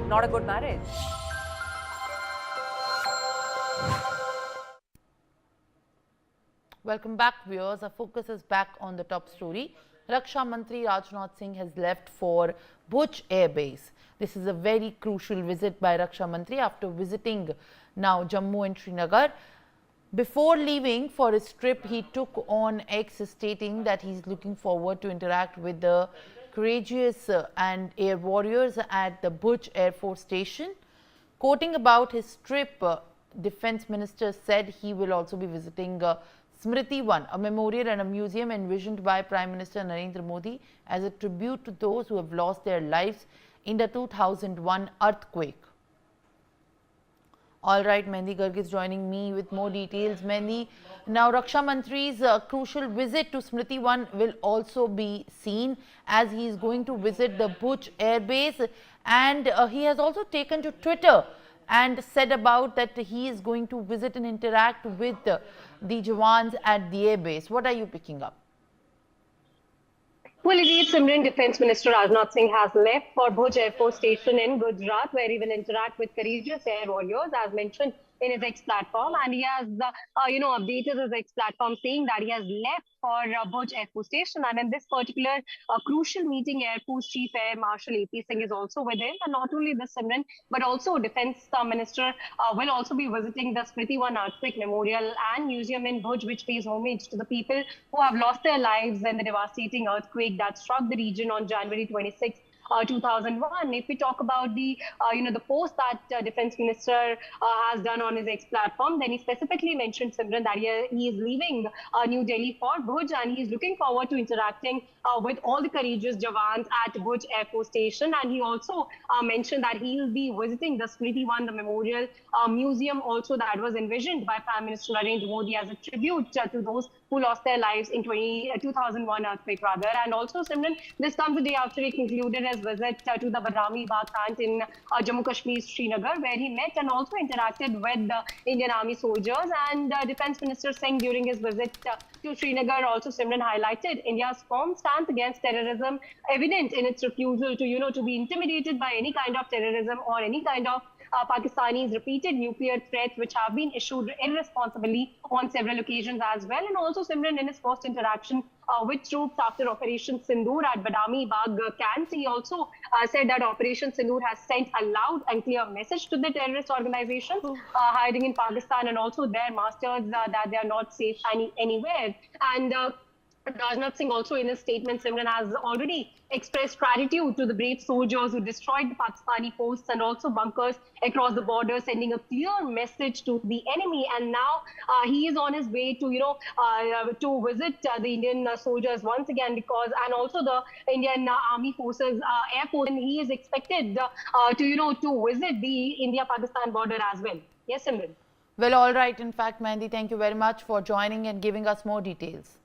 not a good marriage. Welcome back, viewers. Our focus is back on the top story. Raksha Mantri Rajnath Singh has left for Bhuj Air Base. This is a very crucial visit by Raksha Mantri after visiting now Jammu and Srinagar. Before leaving for his trip, he took on X stating that he's looking forward to interact with the courageous and air warriors at the Bhuj Air Force Station. Quoting about his trip, Defence Minister said he will also be visiting Smriti One, a memorial and a museum envisioned by Prime Minister Narendra Modi as a tribute to those who have lost their lives in the 2001 earthquake. All right, Mehndi Garg is joining me with more details. Mehndi, now Raksha Mantri's crucial visit to Smriti One will also be seen as he is going to visit the Bhuj Air Base, and he has also taken to Twitter and said about that he is going to visit and interact with the Jawans at the air base. What are you picking up? Well, indeed, Simran, Defence Minister Rajnath Singh has left for Bhuj Air Force Station in Gujarat, where he will interact with courageous air warriors, as mentioned in his X platform. And he has, updated his X platform saying that he has left for Bhuj Air Force Station. And in this particular crucial meeting, Air Force Chief Air Marshal AP Singh is also with him. And not only this, Simran, but also Defence Minister will also be visiting the Smriti One Earthquake Memorial and Museum in Bhuj, which pays homage to the people who have lost their lives in the devastating earthquake that struck the region on January 26, 2001. If we talk about the post that Defence Minister has done on his X platform, then he specifically mentioned, Simran, that he is leaving New Delhi for Bhuj, and he is looking forward to interacting with all the courageous Jawans at Bhuj Air Force Station. And he also mentioned that he will be visiting the Smriti One, the memorial museum, also that was envisioned by Prime Minister Narendra Modi as a tribute to those who lost their lives in 2001 earthquake rather. And also, Simran, this comes a day after he concluded his visit to the Badrami Bagh plant in Jammu Kashmir, Srinagar, where he met and also interacted with the Indian Army soldiers. And Defence Minister Singh, during his visit to Srinagar, also, Simran, highlighted India's firm stance against terrorism, evident in its refusal to be intimidated by any kind of terrorism or any kind of Pakistani's repeated nuclear threats, which have been issued irresponsibly on several occasions as well. And also, Simran, in his first interaction with troops after Operation Sindoor at Badami Bagh camps, he also said that Operation Sindoor has sent a loud and clear message to the terrorist organizations hiding in Pakistan and also their masters that they are not safe anywhere. And Rajnath Singh also in his statement, Simran, has already expressed gratitude to the brave soldiers who destroyed the Pakistani posts and also bunkers across the border, sending a clear message to the enemy. And now he is on his way to, to visit the Indian soldiers once again, and also the Indian Army Forces Air Force, and he is expected to visit the India-Pakistan border as well. Yes, Simran. Well, all right. In fact, Mehndi, thank you very much for joining and giving us more details.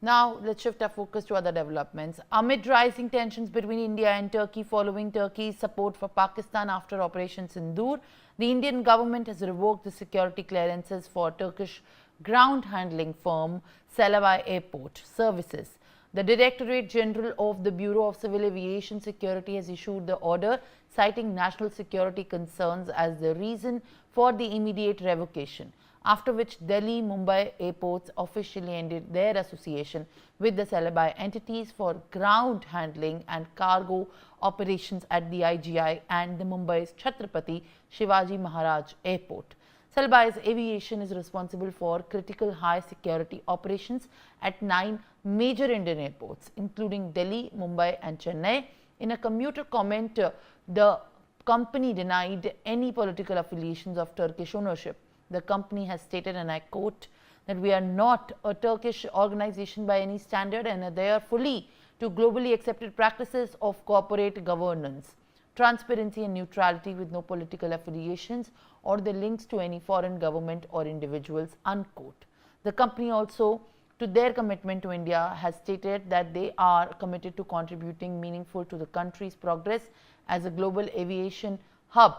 Now, let's shift our focus to other developments. Amid rising tensions between India and Turkey following Turkey's support for Pakistan after Operation Sindoor, the Indian government has revoked the security clearances for Turkish ground handling firm Celebi Airport Services. The Directorate General of the Bureau of Civil Aviation Security has issued the order, citing national security concerns as the reason for the immediate revocation, after which Delhi, Mumbai airports officially ended their association with the Celebi entities for ground handling and cargo operations at the IGI and the Mumbai's Chhatrapati Shivaji Maharaj Airport. Celebi's Aviation is responsible for critical high security operations at 9 major Indian airports, including Delhi, Mumbai and Chennai. In a commuter comment, the company denied any political affiliations of Turkish ownership. The company has stated, and I quote, that we are not a Turkish organization by any standard and adhere fully to globally accepted practices of corporate governance, transparency and neutrality with no political affiliations or the links to any foreign government or individuals, unquote. The company also, to their commitment to India, has stated that they are committed to contributing meaningful to the country's progress as a global aviation hub.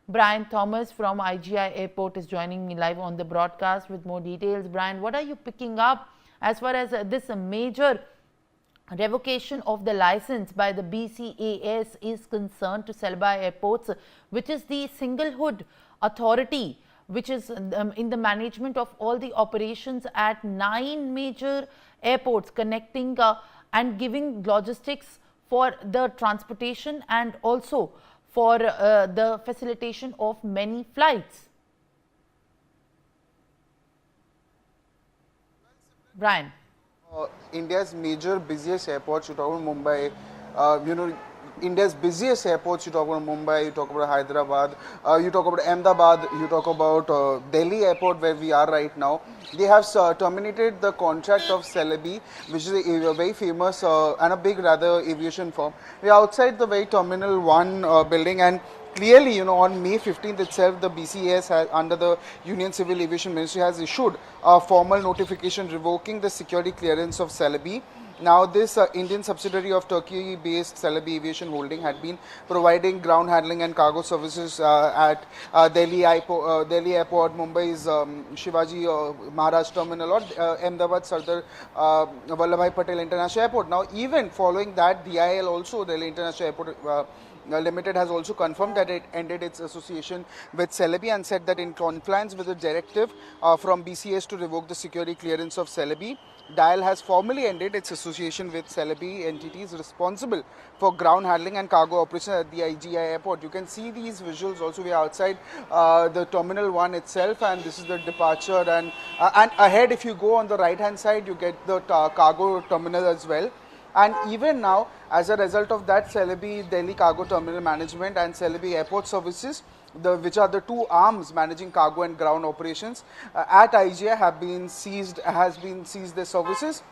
Brian Thomas from IGI Airport is joining me live on the broadcast with more details. Brian, what are you picking up as far as this major revocation of the license by the BCAS is concerned to Celebi Airports, which is the singlehood authority which is in the management of all the operations at 9 major airports, connecting and giving logistics for the transportation and also for the facilitation of many flights. Brian. India's major busiest airports, you talk about Mumbai, India's busiest airports, you talk about Mumbai, you talk about Hyderabad, you talk about Ahmedabad, you talk about Delhi airport where we are right now. They have terminated the contract of Celebi, which is a very famous and a big rather aviation firm. We are outside the very Terminal 1 building, and clearly, on May 15th itself, the BCAS has, under the Union Civil Aviation Ministry, has issued a formal notification revoking the security clearance of Celebi. Now, this Indian subsidiary of Turkey-based Celebi Aviation Holding had been providing ground handling and cargo services at Delhi Airport, Mumbai's Shivaji Maharaj Terminal, or Ahmedabad Sardar Vallabhbhai Patel International Airport. Now, even following that, DIL also, Delhi International Airport Limited, has also confirmed that it ended its association with Celebi and said that in compliance with the directive from BCS to revoke the security clearance of Celebi, DIAL has formally ended its association with Celebi entities responsible for ground handling and cargo operations at the IGI airport. You can see these visuals also. We are outside the Terminal 1 itself, and this is the departure, and ahead, if you go on the right hand side, you get the cargo terminal as well. And even now, as a result of that, Celebi Delhi Cargo Terminal Management and Celebi Airport Services, which are the two arms managing cargo and ground operations at IGI, has been seized their services.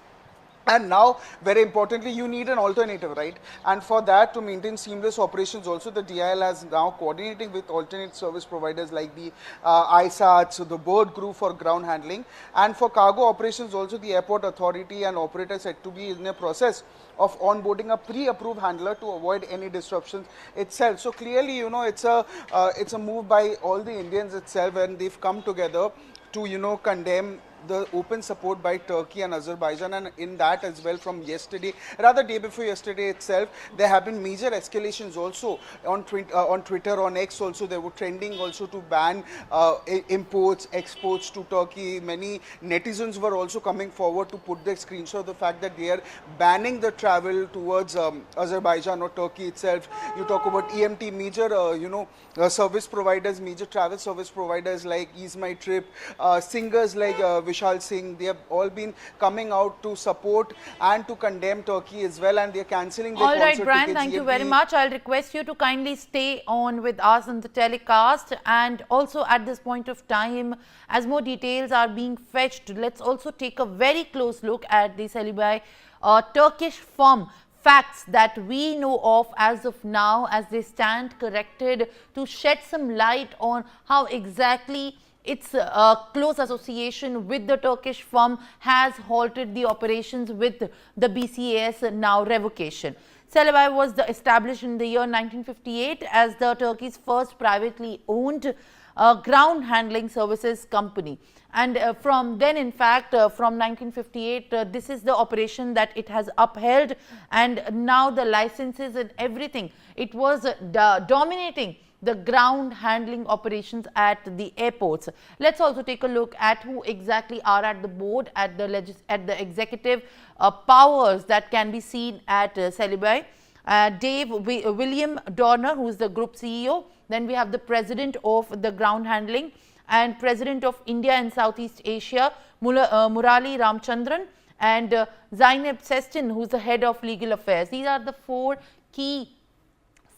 And now, very importantly, you need an alternative, right? And for that, to maintain seamless operations also, the DIL has now coordinating with alternate service providers like the ISATs, the Bird Group for ground handling. And for cargo operations also, the airport authority and operators said to be in a process of onboarding a pre-approved handler to avoid any disruptions itself. So clearly, it's a move by all the Indians itself, and they've come together to, condemn the open support by Turkey and Azerbaijan, and in that as well from yesterday, rather day before yesterday itself, there have been major escalations also on Twitter, on X also. They were trending also to ban imports, exports to Turkey. Many netizens were also coming forward to put their screenshot of the fact that they are banning the travel towards Azerbaijan or Turkey itself. You talk about EMT, major service providers, major travel service providers like Ease My Trip, singers like Vishal Singh. They have all been coming out to support and to condemn Turkey as well, and they are cancelling their concert tickets. All right, Brian, thank you very much. I'll request you to kindly stay on with us on the telecast, and also at this point of time, as more details are being fetched, let's also take a very close look at the Celebi Turkish firm facts that we know of as of now, as they stand corrected, to shed some light on how exactly its close association with the Turkish firm has halted the operations with the BCAS now revocation. Celebi was established in the year 1958 as the Turkey's first privately owned ground handling services company. And from then, in fact, from 1958, this is the operation that it has upheld, and now the licenses and everything, it was dominating the ground handling operations at the airports. Let's also take a look at who exactly are at the board, at the executive powers that can be seen at Celebi. William Dorner, who is the group CEO. Then we have the president of the ground handling and president of India and Southeast Asia, Murali Ramchandran, and Zainab Sestin, who is the head of legal affairs. These are the four key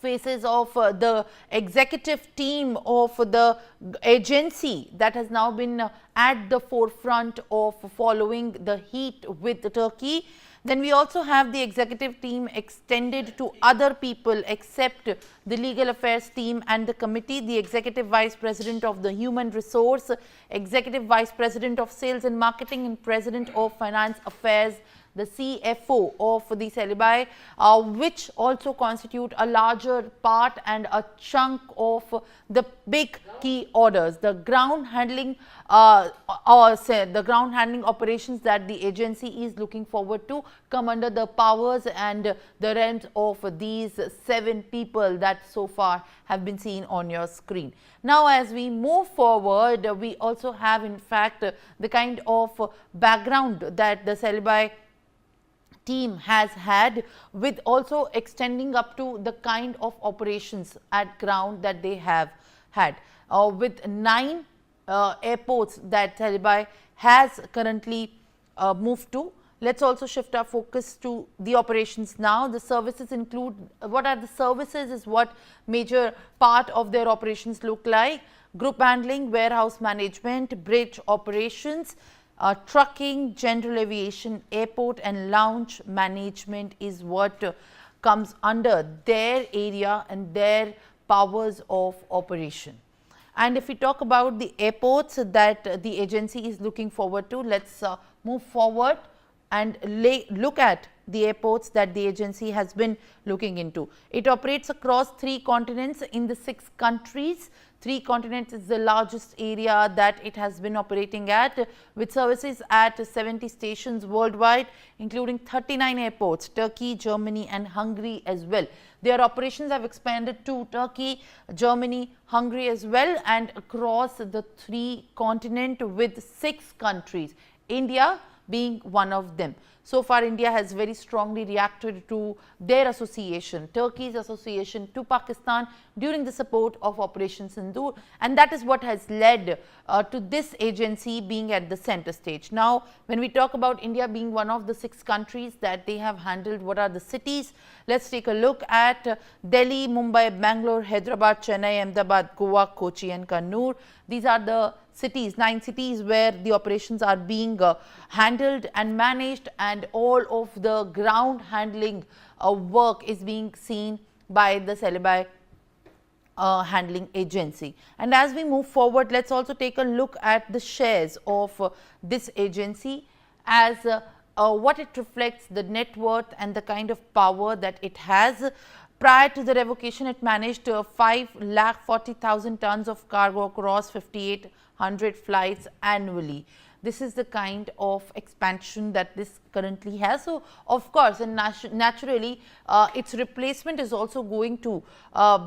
faces of the executive team of the agency that has now been at the forefront of following the heat with Turkey. Then we also have the executive team extended to other people except the legal affairs team and the committee, the executive vice president of the human resource, executive vice president of sales and marketing, and president of finance affairs, the CFO of the Celebi, which also constitute a larger part and a chunk of the big key orders, the ground handling the ground handling operations that the agency is looking forward to come under the powers and the realms of these 7 people that so far have been seen on your screen. Now, as we move forward, we also have in fact the kind of background that the Celebi team has had, with also extending up to the kind of operations at ground that they have had, with 9 airports that Celebi has currently moved to. Let's also shift our focus to the operations now. The services include, what are the services is what major part of their operations look like. Group handling, warehouse management, bridge operations, trucking, general aviation, airport and lounge management is what comes under their area and their powers of operation. And if we talk about the airports that the agency is looking forward to, let's move forward and look at the airports that the agency has been looking into. It operates across 3 continents in the 6 countries. 3 continents is the largest area that it has been operating at, with services at 70 stations worldwide, including 39 airports, Turkey, Germany and Hungary as well. Their operations have expanded to Turkey, Germany, Hungary as well, and across the 3 continents with 6 countries, India being one of them. So far, India has very strongly reacted to their association, Turkey's association to Pakistan during the support of Operation Sindoor, and that is what has led to this agency being at the center stage. Now, when we talk about India being one of the 6 countries that they have handled, what are the cities? Let's take a look at Delhi, Mumbai, Bangalore, Hyderabad, Chennai, Ahmedabad, Goa, Kochi and Kannur. These are the cities, 9 cities where the operations are being handled and managed, and all of the ground handling work is being seen by the Celebi handling agency. And as we move forward, let's also take a look at the shares of this agency as what it reflects, the net worth and the kind of power that it has. Prior to the revocation, it managed 5,40,000 tons of cargo across 5,800 flights annually. This is the kind of expansion that this currently has. So, of course, and naturally, its replacement is also going to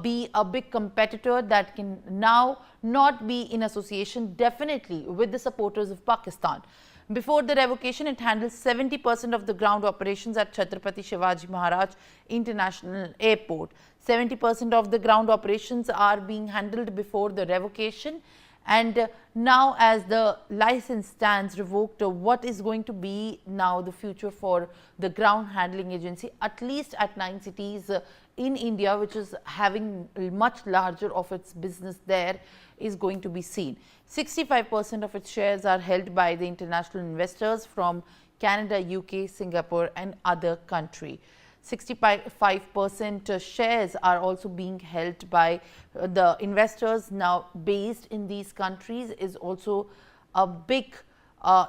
be a big competitor that can now not be in association definitely with the supporters of Pakistan. Before the revocation, it handled 70% of the ground operations at Chhatrapati Shivaji Maharaj International Airport. 70% of the ground operations are being handled before the revocation. And now, as the license stands revoked, what is going to be now the future for the ground handling agency, at least at 9 cities in India, which is having much larger of its business there, is going to be seen. 65% of its shares are held by the international investors from Canada, UK, Singapore and other countries. 65% shares are also being held by the investors now based in these countries, is also a big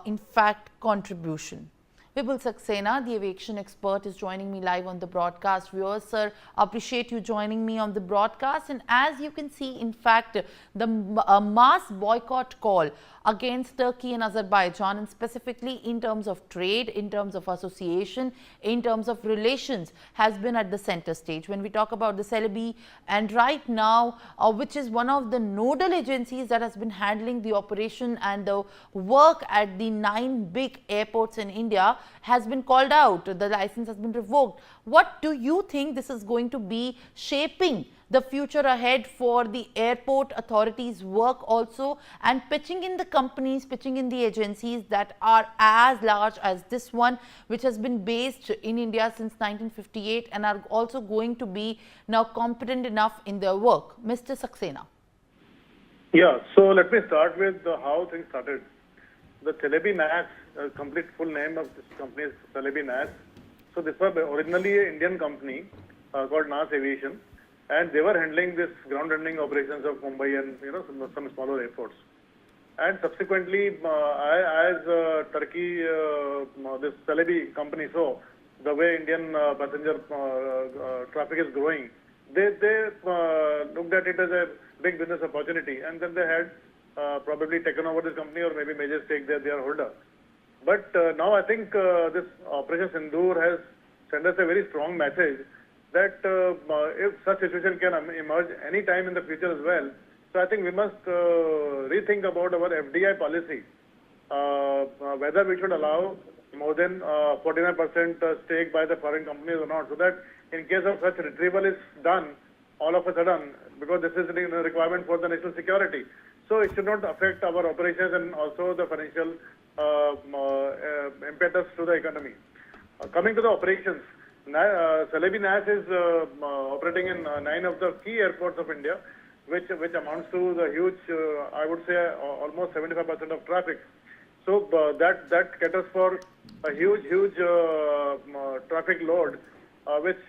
in fact contribution. Vipul Saxena, the aviation expert, is joining me live on the broadcast. Viewers, sir, appreciate you joining me on the broadcast. And as you can see, in fact, the mass boycott call against Turkey and Azerbaijan, and specifically in terms of trade, in terms of association, in terms of relations, has been at the center stage. When we talk about the Celebi, and right now, which is one of the nodal agencies that has been handling the operation and the work at the 9 big airports in India, has been called out. The license has been revoked. What do you think this is going to be shaping the future ahead for the airport authorities' work also, and pitching in the companies, pitching in the agencies that are as large as this one, which has been based in India since 1958 and are also going to be now competent enough in their work? Mr. Saxena. Yeah, so let me start with how things started. The Celebi NAS, complete full name of this company is Celebi NAS. So this was originally an Indian company called NAS Aviation, and they were handling this ground handling operations of Mumbai and some smaller airports. And subsequently, as Turkey, this Celebi company saw the way Indian passenger traffic is growing, they looked at it as a big business opportunity, and then they had probably taken over this company or maybe major stake there, they are holder. But now I think this Operation Sindoor has sent us a very strong message that if such situation can emerge any time in the future as well, so I think we must rethink about our FDI policy, whether we should allow more than 49% stake by the foreign companies or not, so that in case of such retrieval is done all of a sudden, because this is a requirement for the national security. So it should not affect our operations and also the financial impetus to the economy. Coming to the operations, Celebi NAS is operating in 9 of the key airports of India, which amounts to the huge, I would say, almost 75% of traffic. So that caters for a huge traffic load, which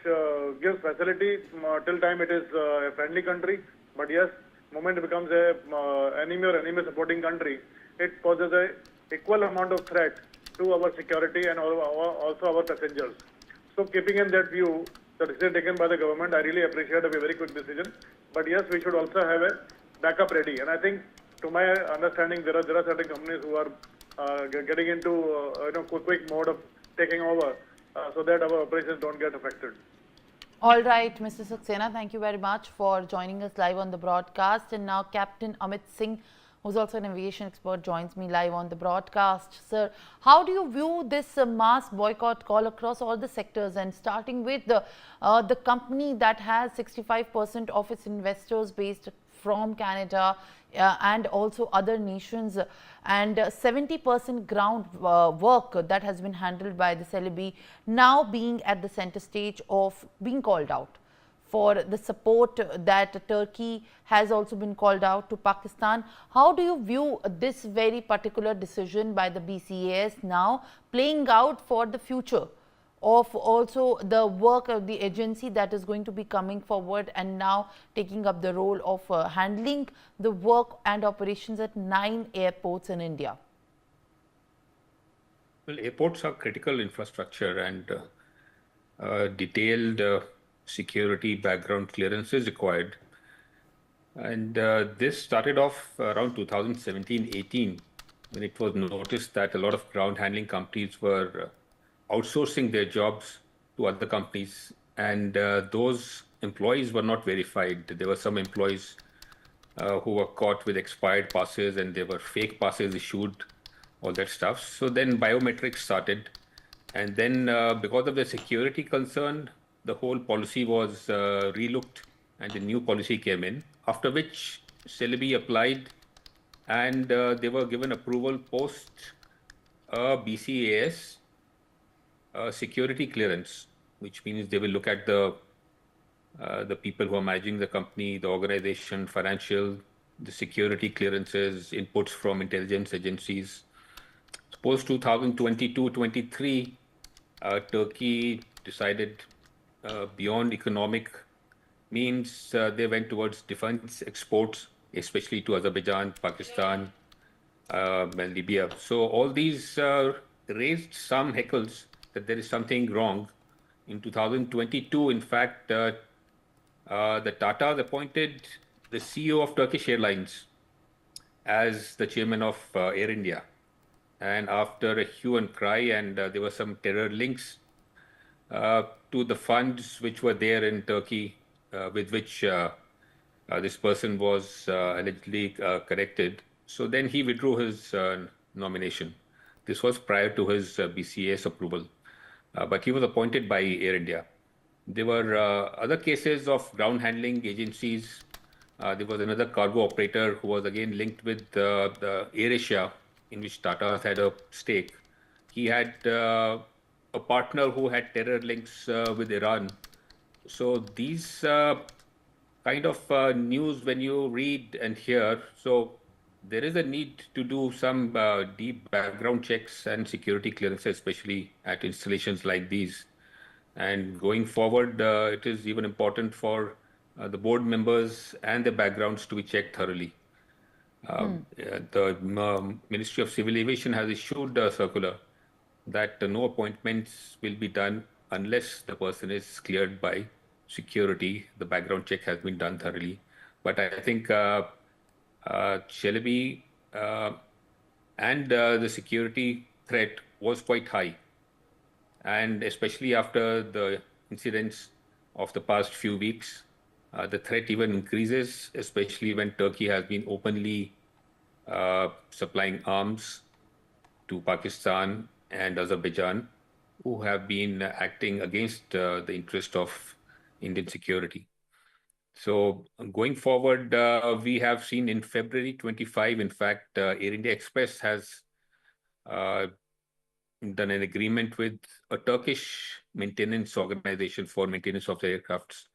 gives facility till time it is a friendly country. But yes, moment it becomes a enemy or enemy supporting country, it poses a equal amount of threat to our security and also our passengers. So keeping in that view, the decision taken by the government, I really appreciate a very quick decision. But yes, we should also have a backup ready. And I think, to my understanding, there are certain companies who are getting into quick mode of taking over, so that our operations don't get affected. All right, Mr. Saxena, thank you very much for joining us live on the broadcast. And now Captain Amit Singh, who's also an aviation expert, joins me live on the broadcast. Sir, how do you view this mass boycott call across all the sectors, and starting with the company that has 65% of its investors based from Canada and also other nations, and 70% ground work that has been handled by the Celebi, now being at the center stage of being called out for the support that Turkey has also been called out to Pakistan? How do you view this very particular decision by the BCAS now playing out for the future of also the work of the agency that is going to be coming forward and now taking up the role of handling the work and operations at 9 airports in India? Well, airports are critical infrastructure, and detailed security background clearance is required. And this started off around 2017-18, when it was noticed that a lot of ground handling companies were outsourcing their jobs to other companies, and those employees were not verified. There were some employees who were caught with expired passes, and there were fake passes issued, all that stuff. So then biometrics started, and then because of the security concern, the whole policy was relooked, and the new policy came in, after which Celebi applied, and they were given approval post BCAS security clearance, which means they will look at the people who are managing the company, the organization, financial, the security clearances, inputs from intelligence agencies. Post 2022-23, Turkey decided beyond economic means, they went towards defense exports, especially to Azerbaijan, Pakistan, and Libya. So all these raised some heckles that there is something wrong. In 2022, in fact, the Tatas appointed the CEO of Turkish Airlines as the chairman of Air India. And after a hue and cry, and there were some terror links to the funds which were there in Turkey, with which this person was allegedly connected. So then he withdrew his nomination. This was prior to his BCAS approval. But he was appointed by Air India. There were other cases of ground handling agencies. There was another cargo operator who was again linked with the AirAsia, in which Tata had a stake. He had a partner who had terror links with Iran. So these kind of news, when you read and hear, so there is a need to do some deep background checks and security clearances, especially at installations like these. And going forward, it is even important for the board members and their backgrounds to be checked thoroughly. The Ministry of Civil Aviation has issued a circular that no appointments will be done unless the person is cleared by security. The background check has been done thoroughly. But I think Celebi and the security threat was quite high. And especially after the incidents of the past few weeks, the threat even increases, especially when Turkey has been openly supplying arms to Pakistan and Azerbaijan, who have been acting against the interest of Indian security. So going forward, we have seen in February 25, in fact, Air India Express has done an agreement with a Turkish maintenance organization for maintenance of the aircrafts.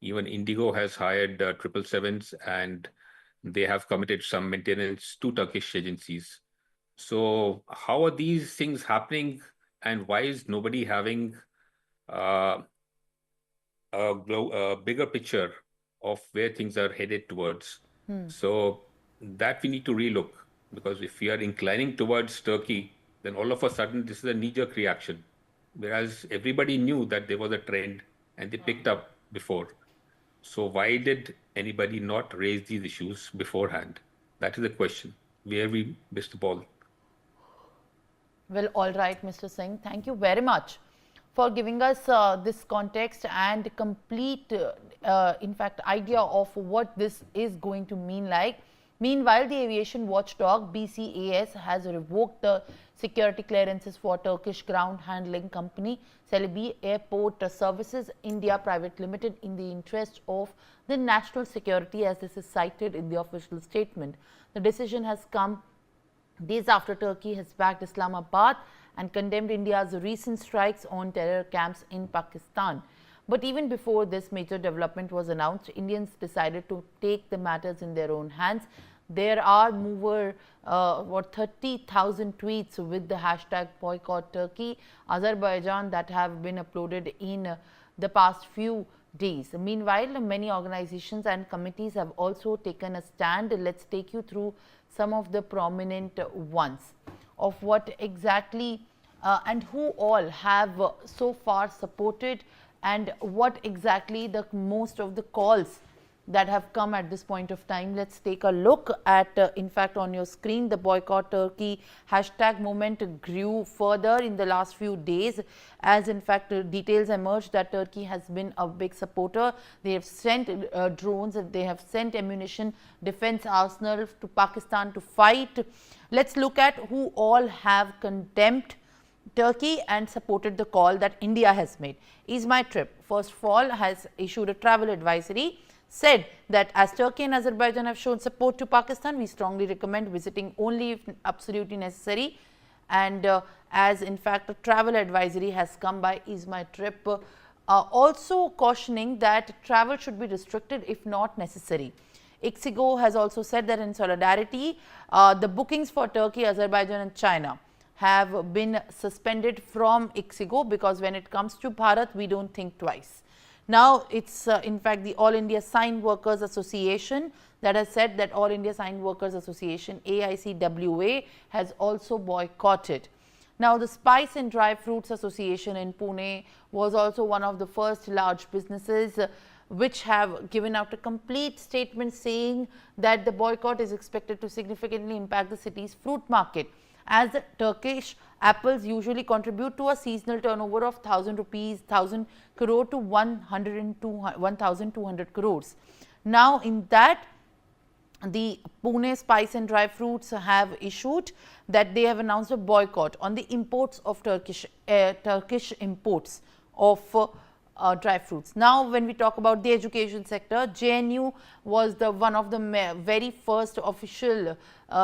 Even Indigo has hired 777s, and they have committed some maintenance to Turkish agencies. So how are these things happening, and why is nobody having a bigger picture of where things are headed towards? So that we need to relook, because if we are inclining towards Turkey, then all of a sudden this is a knee-jerk reaction, whereas everybody knew that there was a trend and they picked up before. So why did anybody not raise these issues beforehand? That is the question, where we missed the ball. Well, all right, Mr. Singh, thank you very much for giving us this context and complete, in fact, idea of what this is going to mean like. Meanwhile, the aviation watchdog BCAS has revoked the security clearances for Turkish ground handling company Celebi Airport Services India Private Limited in the interest of the national security, as this is cited in the official statement. The decision has come days after Turkey has backed Islamabad and condemned India's recent strikes on terror camps in Pakistan. But even before this major development was announced, Indians decided to take the matters in their own hands. There are over 30,000 tweets with the hashtag boycott Turkey, Azerbaijan that have been uploaded in the past few days. Meanwhile, many organizations and committees have also taken a stand. Let's take you through some of the prominent ones of what exactly and who all have so far supported, and what exactly the most of the calls that have come at this point of time. Let's take a look at, in fact, on your screen, the boycott Turkey hashtag movement grew further in the last few days, as in fact details emerged that Turkey has been a big supporter. They have sent drones, they have sent ammunition, defense arsenal to Pakistan to fight. Let's look at who all have condemned Turkey and supported the call that India has made. Is My Trip, first of all, has issued a travel advisory, said that as Turkey and Azerbaijan have shown support to Pakistan, we strongly recommend visiting only if absolutely necessary. And as in fact a travel advisory has come by Is My Trip, also cautioning that travel should be restricted if not necessary. Ixigo has also said that in solidarity, the bookings for Turkey, Azerbaijan and China have been suspended from Ixigo, because when it comes to Bharat, we don't think twice. Now, it's in fact the All India Sign Workers Association that has said that All India Sign Workers Association AICWA has also boycotted. Now, the Spice and Dry Fruits Association in Pune was also one of the first large businesses which have given out a complete statement saying that the boycott is expected to significantly impact the city's fruit market, as the Turkish apples usually contribute to a seasonal turnover of 1,000 crore to 1,200 crores. Now, in that, the Pune Spice and Dry Fruits have issued that they have announced a boycott on the imports of Turkish imports of dry fruits. Now, when we talk about the education sector, JNU was the one of the very first official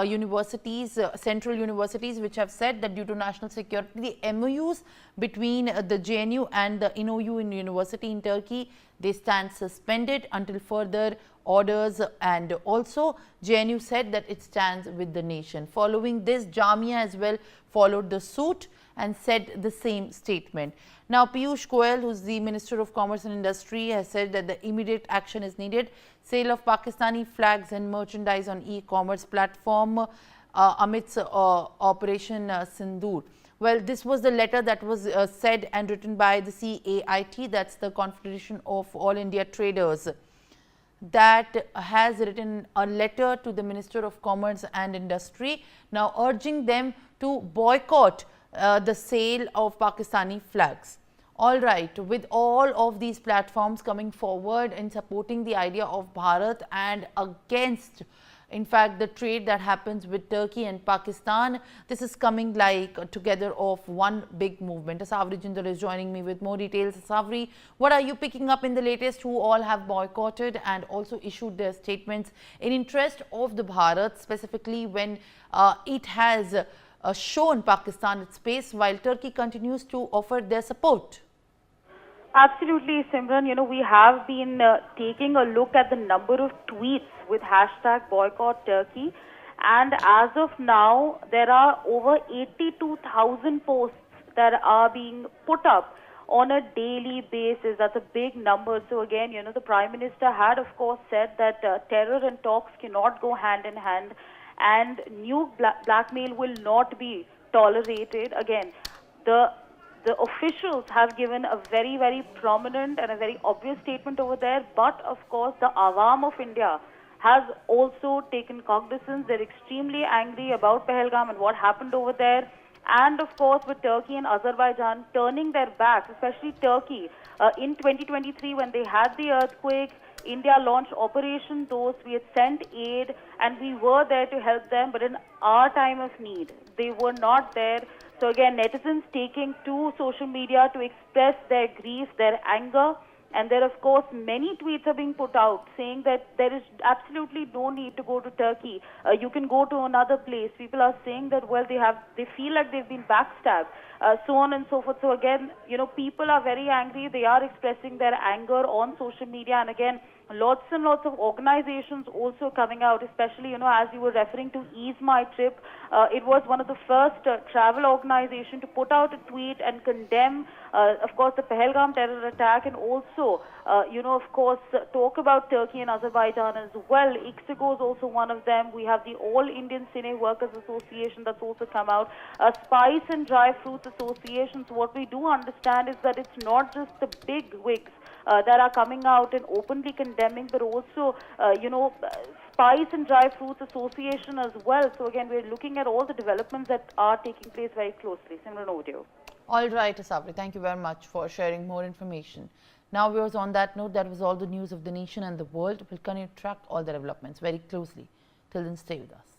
universities, central universities, which have said that due to national security, the MOUs between the JNU and the INOU in university in Turkey, they stand suspended until further orders, and also JNU said that it stands with the nation. Following this, Jamia as well followed the suit, and said the same statement. Now, Piyush Goyal, who's the Minister of Commerce and Industry, has said that the immediate action is needed. Sale of Pakistani flags and merchandise on e-commerce platform amidst Operation Sindoor. Well, this was the letter that was said and written by the CAIT, that's the Confederation of All India Traders, that has written a letter to the Minister of Commerce and Industry, now urging them to boycott the sale of Pakistani flags. All right, with all of these platforms coming forward in supporting the idea of Bharat and against, in fact, the trade that happens with Turkey and Pakistan, this is coming like together of one big movement. Asavri Jindal is joining me with more details. Asavri, what are you picking up in the latest, who all have boycotted and also issued their statements in interest of the Bharat, specifically when it has shown Pakistan its space while Turkey continues to offer their support? Absolutely, Simran. You know, we have been taking a look at the number of tweets with hashtag boycott Turkey, and as of now, there are over 82,000 posts that are being put up on a daily basis. That's a big number. So again, you know, the Prime Minister had, of course, said that terror and talks cannot go hand in hand, and new blackmail will not be tolerated. Again, the officials have given a very, very prominent and a very obvious statement over there, but of course the Awam of India has also taken cognizance. They're extremely angry about Pahalgam and what happened over there. And of course with Turkey and Azerbaijan turning their backs, especially Turkey, in 2023 when they had the earthquake, India launched Operation Dost. We had sent aid and we were there to help them, but in our time of need, they were not there. So again, netizens taking to social media to express their grief, their anger, and there, of course, many tweets are being put out saying that there is absolutely no need to go to Turkey. You can go to another place. People are saying that, well, they feel like they've been backstabbed, so on and so forth. So again, you know, people are very angry. They are expressing their anger on social media, and again, lots and lots of organizations also coming out, especially, you know, as you were referring to Ease My Trip. It was one of the first travel organization to put out a tweet and condemn, of course, the Pahalgam terror attack, and also, you know, of course, talk about Turkey and Azerbaijan as well. Ixigo is also one of them. We have the All Indian Cine Workers Association that's also come out. Spice and Dry Fruits Association. So what we do understand is that it's not just the big wigs that are coming out and openly condemning, but also, you know, Spice and Dry Fruits Association as well. So again, we're looking at all the developments that are taking place very closely. Simran, over to you. All right, Asavri, thank you very much for sharing more information. Now, viewers, on that note, that was all the news of the nation and the world. We'll continue to track all the developments very closely. Till then, stay with us.